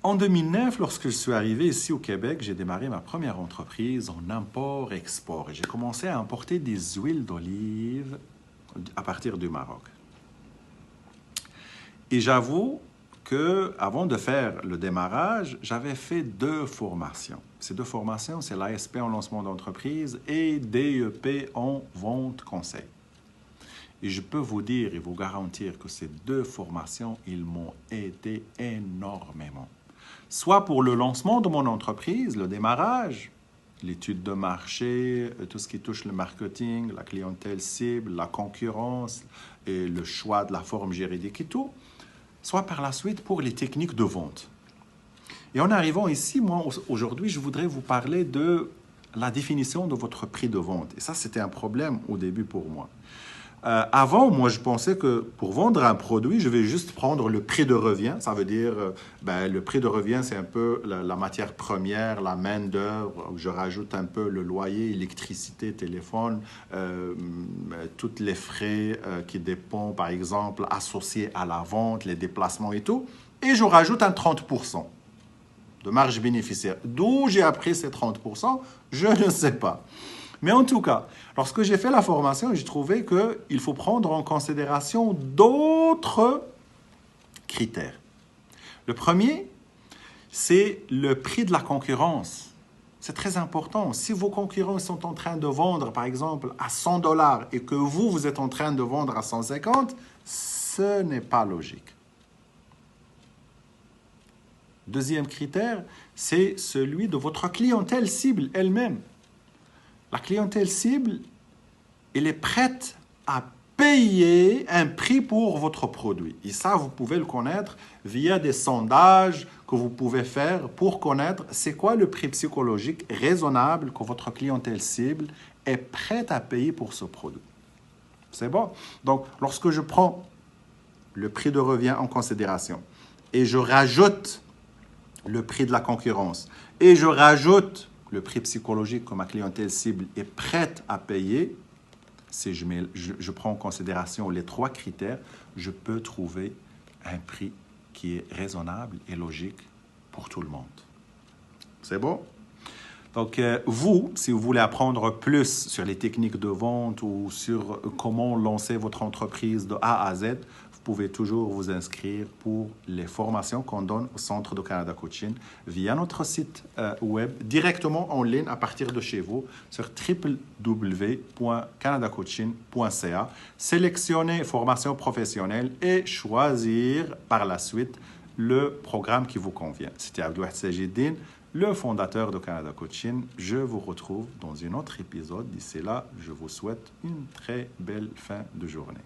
En 2009, lorsque je suis arrivé ici au Québec, j'ai démarré ma première entreprise en import-export. Et j'ai commencé à importer des huiles d'olive à partir du Maroc. Et j'avoue que avant de faire le démarrage, j'avais fait 2 formations. Ces 2 formations, c'est l'ASP en lancement d'entreprise et DEP en vente conseil. Et je peux vous dire et vous garantir que ces 2 formations, ils m'ont aidé énormément. Soit pour le lancement de mon entreprise, le démarrage, l'étude de marché, tout ce qui touche le marketing, la clientèle cible, la concurrence et le choix de la forme juridique et tout, soit par la suite pour les techniques de vente. Et en arrivant ici, moi, aujourd'hui, je voudrais vous parler de la définition de votre prix de vente. Et ça, c'était un problème au début pour moi. Avant, moi, je pensais que pour vendre un produit, je vais juste prendre le prix de revient. Ça veut dire, le prix de revient, c'est un peu la matière première, la main-d'œuvre. Je rajoute un peu le loyer, électricité, téléphone, tous les frais qui dépendent, par exemple, associés à la vente, les déplacements et tout. Et je rajoute un 30% de marge bénéficiaire. D'où j'ai appris ces 30%, je ne sais pas. Mais en tout cas, lorsque j'ai fait la formation, j'ai trouvé qu'il faut prendre en considération d'autres critères. Le premier, c'est le prix de la concurrence. C'est très important. Si vos concurrents sont en train de vendre, par exemple, à 100 $ et que vous êtes en train de vendre à 150, ce n'est pas logique. Deuxième critère, c'est celui de votre clientèle cible elle-même. La clientèle cible, elle est prête à payer un prix pour votre produit. Et ça, vous pouvez le connaître via des sondages que vous pouvez faire pour connaître c'est quoi le prix psychologique raisonnable que votre clientèle cible est prête à payer pour ce produit. C'est bon? Donc, lorsque je prends le prix de revient en considération et je rajoute le prix de la concurrence et je rajoute le prix psychologique que ma clientèle cible est prête à payer, si je prends en considération les 3 critères, je peux trouver un prix qui est raisonnable et logique pour tout le monde. C'est bon? Donc, vous, si vous voulez apprendre plus sur les techniques de vente ou sur comment lancer votre entreprise de A à Z, vous pouvez toujours vous inscrire pour les formations qu'on donne au Centre de Canada Coaching via notre site web, directement en ligne à partir de chez vous, sur www.canadacoaching.ca. Sélectionnez formation professionnelle et choisir par la suite le programme qui vous convient. C'était Abdouad Sajiddine, le fondateur de Canada Coaching. Je vous retrouve dans un autre épisode. D'ici là, je vous souhaite une très belle fin de journée.